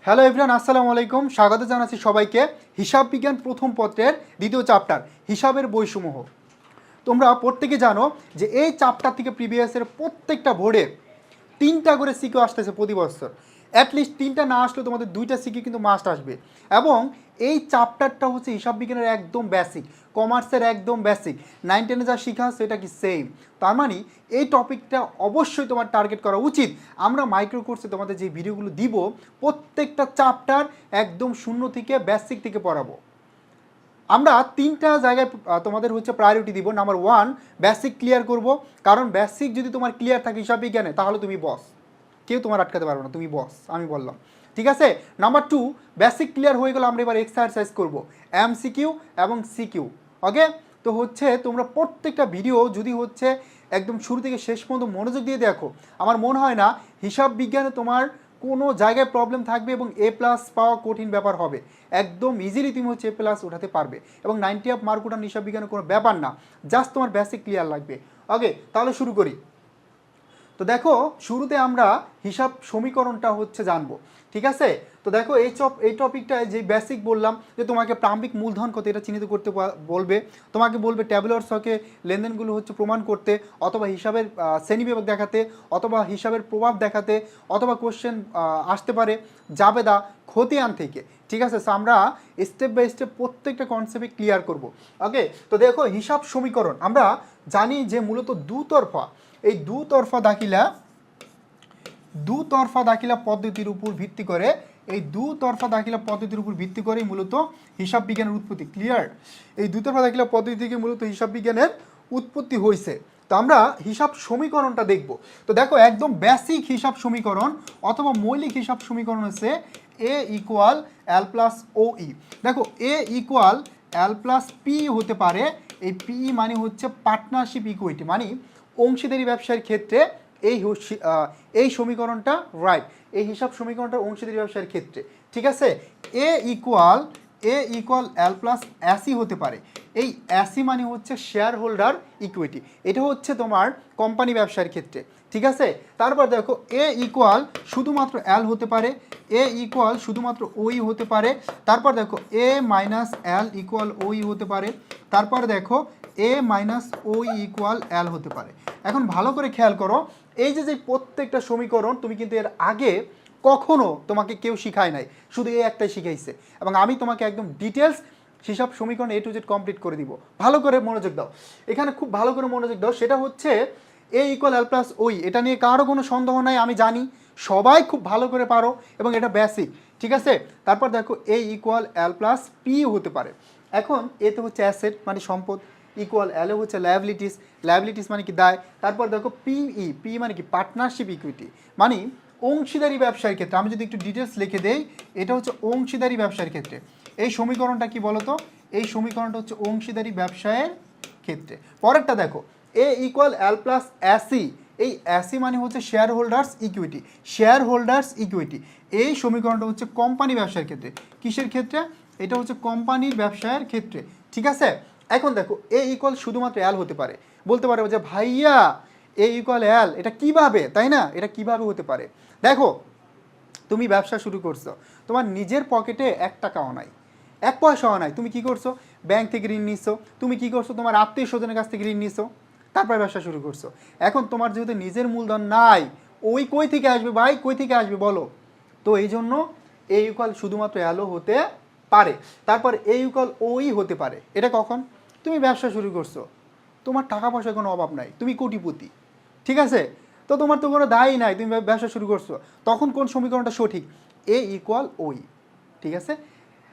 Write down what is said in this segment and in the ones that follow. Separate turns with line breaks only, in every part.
Hello everyone, আসসালামু আলাইকুম। স্বাগত জানাচ্ছি সবাইকে হিসাব বিজ্ঞান প্রথম পত্রের দ্বিতীয় চ্যাপ্টার হিসাবের বৈসমূহ। তোমরা প্রত্যেকে জানো যে এই চ্যাপ্টার থেকে প্রিভিয়াসের প্রত্যেকটা বোর্ডে 3টা করে সিকিউ আসতেছে প্রতি বছর। অ্যাটলিস্ট 3টা না আসলেও তোমাদের 2টা সিকিউ কিন্তু মাস্ট আসবে। এবং এই চ্যাপ্টারটা হচ্ছে হিসাব বিজ্ঞানের একদম বেসিক, কমার্সের একদম বেসিক। 9-10 যা শিখা সেটা কি সেম। তার মানে এই টপিকটা অবশ্যই তোমার টার্গেট করা উচিত। আমরা মাইক্রো কোর্সে তোমাদের যে ভিডিওগুলো দিব প্রত্যেকটা চ্যাপ্টার একদম শূন্য থেকে বেসিক থেকে পড়াবো। আমরা 3টা জায়গায় তোমাদের হচ্ছে প্রায়োরিটি দিব। নাম্বার 1, বেসিক ক্লিয়ার করব, কারণ বেসিক যদি তোমার ক্লিয়ার থাকে হিসাব বিজ্ঞানে তাহলে তুমি বস, কেউ তোমার আটকাতে পারবে না, তুমি বস, আমি বললাম। ঠিক আছে। নাম্বার 2, বেসিক ক্লিয়ার হয়ে গেলে আমরা এবার এক্সারসাইজ করব, এমসিকিউ এবং সিকিউ। ওকে, তো হচ্ছে তোমরা প্রত্যেকটা ভিডিও যদি হচ্ছে একদম শুরু থেকে শেষ পর্যন্ত মনোযোগ দিয়ে দেখো, আমার মনে হয় না হিসাব বিজ্ঞানে তোমার কোনো জায়গায় প্রবলেম থাকবে এবং এ প্লাস পাওয়া কঠিন ব্যাপার হবে। একদম ইজিলি তুমি হচ্ছে এ প্লাস উঠাতে পারবে এবং 90 মার্ক উঠানো হিসাব বিজ্ঞানের কোনো ব্যাপার না, জাস্ট তোমার বেসিক ক্লিয়ার লাগবে। ওকে, তাহলে শুরু করি। তো দেখো, শুরুতে আমরা হিসাব সমীকরণটা হচ্ছে জানবো। ঠিক আছে। তো দেখো এই টপিকটায় যে বেসিক বললাম যে তোমাকে প্রারম্ভিক মূলধন কত এটা চিহ্নিত করতে বলবে, তোমাকে বলবে ট্যাবুলার ছকে লেনদেনগুলো হচ্ছে প্রমাণ করতে, অথবা হিসাবের শ্রেণীবিভাগ দেখাতে, অথবা হিসাবের প্রভাব দেখাতে, অথবা কোশ্চেন আসতে পারে জাবেদা খতিয়ান থেকে। ঠিক আছে। সো আমরা স্টেপ বাই স্টেপ প্রত্যেকটা কনসেপ্টে ক্লিয়ার করব। ওকে, তো দেখো হিসাব সমীকরণ আমরা জানি যে মূলত দুতরফা, এই দুতরফা দাখিলা পদ্ধতির উপর ভিত্তি করে, এই দুতরফা দাখিলা পদ্ধতির উপর ভিত্তি করেই মূলত হিসাব বিজ্ঞানের উৎপত্তি। ক্লিয়ার? এই দুতরফা দাখিলা পদ্ধতি থেকে মূলত হিসাব বিজ্ঞানের উৎপত্তি হয়েছে। তো আমরা হিসাব সমীকরণটা দেখব। তো দেখো একদম বেসিক হিসাব সমীকরণ অথবা মৌলিক হিসাব সমীকরণ হচ্ছে এ ইকুয়াল এল প্লাস ও ই। দেখো এ ইকুয়াল এল প্লাস পি হতে পারে। এই পি মানে হচ্ছে পার্টনারশিপ ইকুইটি, মানে অংশীদারি ব্যবসায়ের ক্ষেত্রে এই সমীকরণটা রাইট, এই হিসাব সমীকরণটা অংশীদারি ব্যবসায়ের ক্ষেত্রে। ঠিক আছে। এ ইকুয়াল এল প্লাস অ্যাসি হতে পারে। এই অ্যাসি মানে হচ্ছে শেয়ার হোল্ডার ইকুইটি, এটা হচ্ছে তোমার কোম্পানি ব্যবসায়ের ক্ষেত্রে। ঠিক আছে। তারপর দেখো এ ইকুয়াল শুধুমাত্র এল হতে পারে, এ ইকুয়াল শুধুমাত্র ওই হতে পারে। তারপর দেখো এ মাইনাস এল ইকুয়াল ওই হতে পারে। তারপর দেখো এ মাইনাস ওই ইকুয়াল এল হতে পারে। এখন ভালো করে খেয়াল করো, এই যে প্রত্যেকটা সমীকরণ তুমি কিন্তু এর আগে কখনো তোমাকে কেউ শিখায় নাই, শুধু এই একটাই শিখাইছে এবং আমি তোমাকে একদম ডিটেলস হিসাব সমীকরণ A to Z কমপ্লিট করে দিব। ভালো করে মনোযোগ দাও, এখানে খুব ভালো করে মনোযোগ দাও। সেটা হচ্ছে এ ইকুয়াল এল প্লাস ওই, এটা নিয়ে কারো কোনো সন্দেহ নাই, আমি জানি সবাই খুব ভালো করে পারো এবং এটা বেসিক। ঠিক আছে। তারপর দেখো এ ইকুয়াল এল প্লাস পি হতে পারে। এখন এতে হচ্ছে অ্যাসেট মানে সম্পদ, ইকুয়াল এলে হচ্ছে লায়াবিলিটিস মানে কি দায়। তারপর দেখো পি মানে কি পার্টনারশিপ ইকুইটি, মানে অংশীদারি ব্যবসায়ের ক্ষেত্রে। আমি যদি একটু ডিটেলস লিখে দেই, এটা হচ্ছে অংশীদারি ব্যবসায়ের ক্ষেত্রে। এই সমীকরণটা কি বলতো? এই সমীকরণটা হচ্ছে অংশীদারি ব্যবসায়ের ক্ষেত্রে। পরেরটা দেখো এ ইকুয়াল এল প্লাস অ্যাসি, এই অ্যাসি মানে হচ্ছে শেয়ার হোল্ডার্স ইকুইটি। এই সমীকরণটা হচ্ছে কোম্পানি ব্যবসায়ের ক্ষেত্রে। কিসের ক্ষেত্রে? এটা হচ্ছে কোম্পানির ব্যবসায়ের ক্ষেত্রে। ঠিক আছে। এখন দেখো এ ইকুয়াল শুধুমাত্র এল হতে পারে। বলতে পারো যে ভাইয়া এ ইকুয়াল এল এটা কিভাবে, তাই না? এটা কিভাবে হতে পারে? দেখো তুমি ব্যবসা শুরু করছো, তোমার নিজের পকেটে 1 টাকাও নাই, 1 পয়সাও নাই, তুমি কি করছো? ব্যাংক থেকে ঋণ নিছো। তুমি কি করছো? তোমার আত্মীয় স্বজনের কাছ থেকে ঋণ নিছো, তারপরে ব্যবসা শুরু করছো। এখন তোমার যেহেতু নিজের মূলধন নাই, ওই কই থেকে আসবে ভাই, কই থেকে আসবে বলো? তো এই জন্য এ ইকুয়াল শুধুমাত্র এলও হতে পারে। তারপর এ ইকুয়াল ওই হতে পারে। এটা কখন? তুমি ব্যবসা শুরু করছো, তোমার টাকা পয়সার কোনো অভাব নাই, তুমি কোটিপতি। ঠিক আছে। তো তোমার তো কোনো দায়ই নাই, তুমি ব্যবসা শুরু করছো, তখন কোন সমীকরণটা সঠিক? এ ইকুয়াল ওই। ঠিক আছে।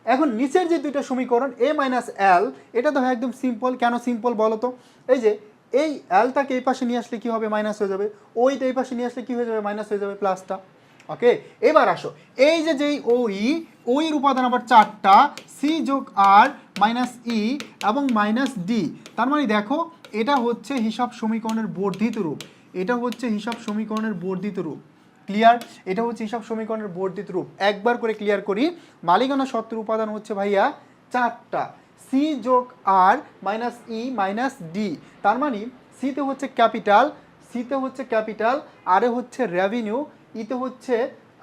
এখন নিচের যে দুইটা সমীকরণ এ মাইনাস এল, এটা তো একদম সিম্পল। কেন সিম্পল বলো তো? এই যে এই এলটাকে এই পাশে নিয়ে আসলে কি হবে? মাইনাস হয়ে যাবে। ওইটা এই পাশে নিয়ে আসলে কি হয়ে যাবে? মাইনাস হয়ে যাবে প্লাসটা। ওকে, এবার আসো এই যে যেই ওইর উপাদান আবার 4টা, সি যোগ আর মাইনাস ই এবং মাইনাস ডি। তার মানে দেখো এটা হচ্ছে হিসাব সমীকরণের বর্ধিত রূপ, এটা হচ্ছে হিসাব সমীকরণের বর্ধিত রূপ। ক্লিয়ার? এটা হচ্ছে হিসাব সমীকরণের বর্ধিত রূপ। একবার করে ক্লিয়ার করি, মালিকানা সত্ত্বের উপাদান হচ্ছে ভাইয়া 4টা, সি যোগ আর মাইনাস ই মাইনাস ডি। তার মানে সিতে হচ্ছে ক্যাপিটাল, আরে হচ্ছে রেভিনিউ, ইতে হচ্ছে,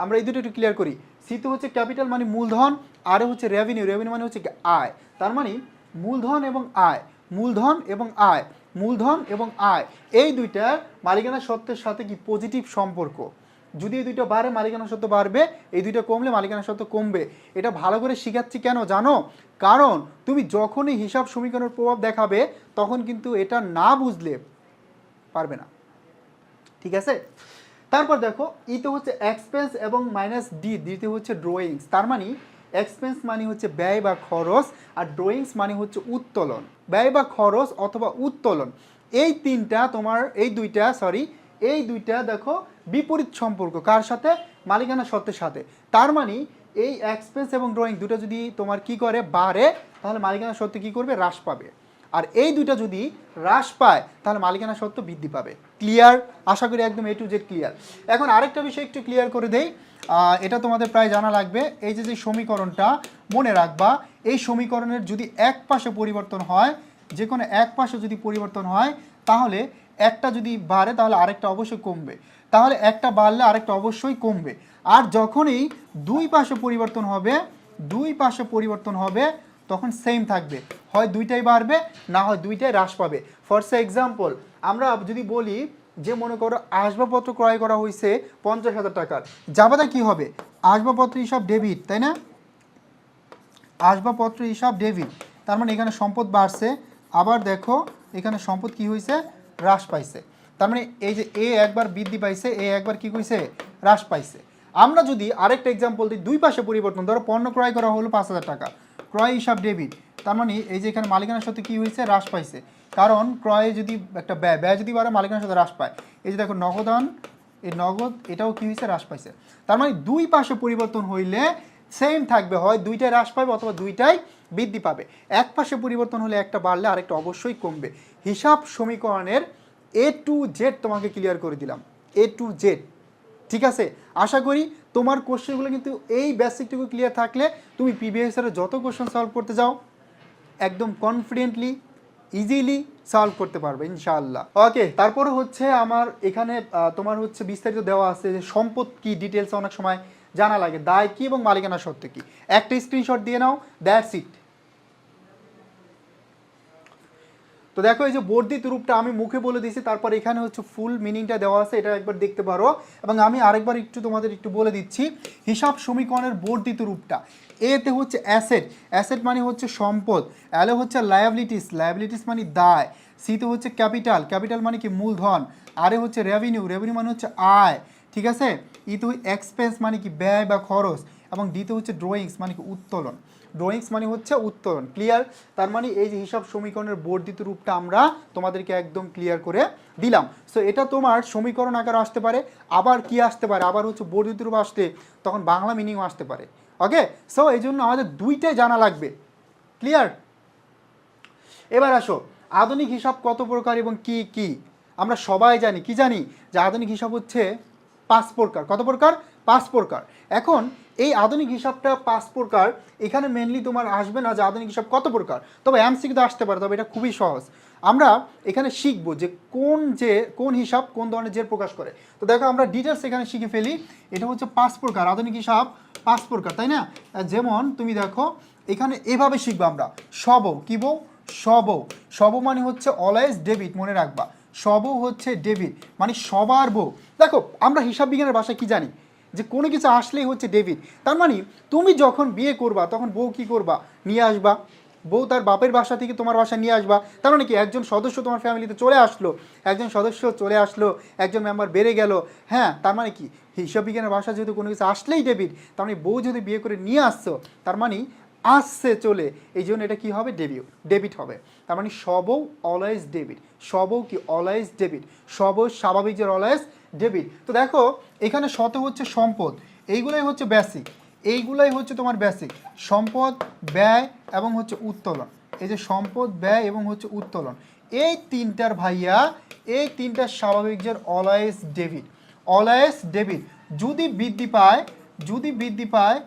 আমরা এই দুটো একটু ক্লিয়ার করি, সিতে হচ্ছে ক্যাপিটাল মানে মূলধন, আর হচ্ছে রেভিনিউ, রেভিনিউ মানে হচ্ছে আয়। তার মানে মূলধন এবং আয়, মূলধন এবং আয়, মূলধন এবং আয়, এই দুইটা মালিকানা সত্ত্বের সাথে কি পজিটিভ সম্পর্ক। যদি এই দুইটা বাড়ে মালিকানা সত্ত্ব বাড়বে, এই দুইটা কমলে মালিকানা সত্ত্ব কমবে। এটা ভালো করে শিখাচ্ছি কেন জানো? কারণ তুমি যখনই হিসাব সমীকরণের প্রভাব দেখাবে তখন কিন্তু এটা না বুঝলে পারবে না, ঠিক আছে? তারপর দেখো ইতে হচ্ছে এক্সপেন্স এবং মাইনাস ডি, দিতে হচ্ছে ড্রয়িংস। তার মানে এক্সপেন্স মানে হচ্ছে ব্যয় বা খরচ, আর ড্রয়িংস মানে হচ্ছে উত্তোলন। ব্যয় বা খরচ অথবা উত্তোলন, এই তিনটা তোমার এই দুইটা দেখো বিপরীত সম্পর্ক কার সাথে? মালিকানা সত্ত্বের সাথে। তার মানে এই এক্সপেন্স এবং ড্রয়িং দুটো যদি তোমার কি করে বাড়ে, তাহলে মালিকানা সত্ত্ব কি করবে? হ্রাস পাবে। আর এই দুইটা যদি হ্রাস পায় তাহলে মালিকানা সত্ত্ব বৃদ্ধি পাবে। ক্লিয়ার? আশা করি একদম A to Z ক্লিয়ার। এখন আরেকটা বিষয় একটু ক্লিয়ার করে দেই, এটা তোমাদের প্রায় জানা লাগবে। এই যে সমীকরণটা মনে রাখবা, এই সমীকরণের যদি এক পাশে পরিবর্তন হয়, যে কোনো এক পাশে যদি পরিবর্তন হয়, তাহলে একটা যদি বাড়ে তাহলে আরেকটা অবশ্যই কমবে, তাহলে একটা বাড়লে আরেকটা অবশ্যই কমবে। আর যখনই দুই পাশে পরিবর্তন হবে তখন সেম থাকবে, হয় দুইটাই বাড়বে না হয় দুইটাই হ্রাস পাবে। ফর এক্সাম্পল আমরা যদি বলি যে মনে করো আসবাবপত্র ক্রয় করা হয়েছে 50,000 টাকার, যাবাদা কি হবে? আসবাবপত্র হিসাব ডেবিট, তাই না? আসবাবপত্র হিসাব ডেবিট, তার মানে এখানে সম্পদ বাড়ছে। আবার দেখো এখানে সম্পদ কি হয়েছে? হ্রাস পাইছে। তার মানে এই যে এ একবার বৃদ্ধি পাইছে, এ একবার কি কইছে? হ্রাস পাইছে। আমরা যদি আরেকটা এক্সাম্পল দিই, দুই পাশে পরিবর্তন, ধরো পণ্য ক্রয় করা হলো 5,000 টাকা, ক্রয় হিসাব ডেবিট, তার মানে এই যে এখানে মালিকানার সাথে কি হয়েছে? হ্রাস পাইছে। কারণ ক্রয়ে যদি একটা ব্যয় যদি বাড়ে মালিকানার সাথে হ্রাস পায়। এই যে দেখো নগদান, এই নগদ এটাও কি হয়েছে? হ্রাস পাইছে। তার মানে দুই পাশে পরিবর্তন হইলে সেম থাকবে, হয় দুইটাই হ্রাস পাবে অথবা দুইটাই বৃদ্ধি পাবে। এক পাশে পরিবর্তন হলে একটা বাড়লে আরেকটা অবশ্যই কমবে। হিসাব সমীকরণের A to Z তোমাকে ক্লিয়ার করে দিলাম, A to Z, ঠিক আছে? আশা করি তোমার কোশ্চেনগুলো কিন্তু এই বেসিকটুকু ক্লিয়ার থাকলে তুমি প্রিভিয়াস ইয়ারে যত কোশ্চেন সলভ করতে যাও একদম কনফিডেন্টলি ইজিলি সলভ করতে পারবে ইনশাআল্লাহ। ওকে, তারপরে হচ্ছে আমার এখানে তোমার হচ্ছে বিস্তারিত দেওয়া আছে যে সম্পদ কি, ডিটেলস অনেক সময় জানা লাগে, দায় কি এবং মালিকানা সত্ত্ব কি। একটা স্ক্রিনশট দিয়ে নাও, দ্যাটস ইট। তো দেখো এই যে বর্ধিত রূপটা আমি মুখে বলে দিয়েছি, তারপর এখানে হচ্ছে ফুল মিনিংটা দেওয়া আছে, এটা একবার দেখতে পারো। এবং আমি আরেকবার তোমাদের একটু বলে দিচ্ছি হিসাব সমীকরণের বর্ধিত রূপটা। এতে হচ্ছে অ্যাসেট, অ্যাসেট মানে হচ্ছে সম্পদ। এলে হচ্ছে লায়াবিলিটিস, লায়াবিলিটিস মানে দায়। সিতে হচ্ছে ক্যাপিটাল, ক্যাপিটাল মানে কি? মূলধন। আরে হচ্ছে রেভিনিউ, রেভিনিউ মানে হচ্ছে আয়, ঠিক আছে? ইতে এক্সপেন্স মানে কি? ব্যয় বা খরচ। এবং ডিতে হচ্ছে ড্রয়িংস মানে কি? উত্তোলন। ড্রয়িংস মানে হচ্ছে উত্তোলন। ক্লিয়ার? তার মানে এই যে হিসাব সমীকরণের বর্ধিত রূপটা আমরা তোমাদেরকে একদম ক্লিয়ার করে দিলাম। সো এটা তোমার সমীকরণ আকারে আসতে পারে, আবার কি আসতে পারে? আবার হচ্ছে বর্ধিত রূপ আসতে তখন বাংলা মিনিংও আসতে পারে। ওকে, সো এই জন্য আমাদের দুইটাই জানা লাগবে। ক্লিয়ার? এবার আসো, আধুনিক হিসাব কত প্রকার এবং কি কি? আমরা সবাই জানি, কি জানি? যে আধুনিক হিসাব হচ্ছে 5 প্রকার। কত প্রকার? 5 প্রকার। এখন এই আধুনিক হিসাবটা 5 প্রকার, এখানে মেনলি তোমার আসবে না যে আধুনিক হিসাব কত প্রকার, তবে এমসিকিউ আসতে পারে, তবে এটা খুবই সহজ। আমরা এখানে শিখবো যে কোন হিসাব কোন ধরনের জের প্রকাশ করে। তো দেখো আমরা ডিটেলস এখানে শিখে ফেলি। এটা হচ্ছে 5 প্রকার, আধুনিক হিসাব 5 প্রকার, তাই না? যেমন তুমি দেখো এখানে এভাবে শিখবো আমরা। সব কি বউ? সব মানে হচ্ছে অলওয়েজ ডেবিট, মনে রাখবা। সব হচ্ছে ডেবিট মানে সবার বউ। দেখো আমরা হিসাব বিজ্ঞানের ভাষায় কি জানি? যে কোনো কিছু আসলেই হচ্ছে ডেবিট। তার মানে তুমি যখন বিয়ে করবা তখন বউ কি করবা? নিয়ে আসবা। বউ তার বাপের বাসা থেকে তোমার বাসা নিয়ে আসবা। তার মানে কি? একজন সদস্য তোমার ফ্যামিলিতে চলে আসলো, একজন মেম্বার বেড়ে গেল। হ্যাঁ, তার মানে কি? হিসাব বিজ্ঞানের ভাষা যেহেতু কোনো কিছু আসলেই ডেবিট, তার মানে বউ যদি বিয়ে করে নিয়ে আসছো তার মানে আসছে চলে, এই জন্য এটা কি হবে? ডেবিট হবে। তার মানে সবও অলওয়েজ ডেবিট। সবও কি? Always debit. সবও স্বাভাবিক যে অলওয়েজ ডেবিট। তো দেখো এখানে শত হচ্ছে সম্পদ, এইগুলাই হচ্ছে বেসিক, এইগুলাই হচ্ছে তোমার বেসিক। সম্পদ, ব্যয় এবং হচ্ছে উত্তোলন। এই যে সম্পদ, ব্যয় এবং হচ্ছে উত্তোলন, এই তিনটার ভাইয়া, এই তিনটার স্বাভাবিক যে অলওয়েজ ডেবিট। Always debit. যদি বৃদ্ধি পায়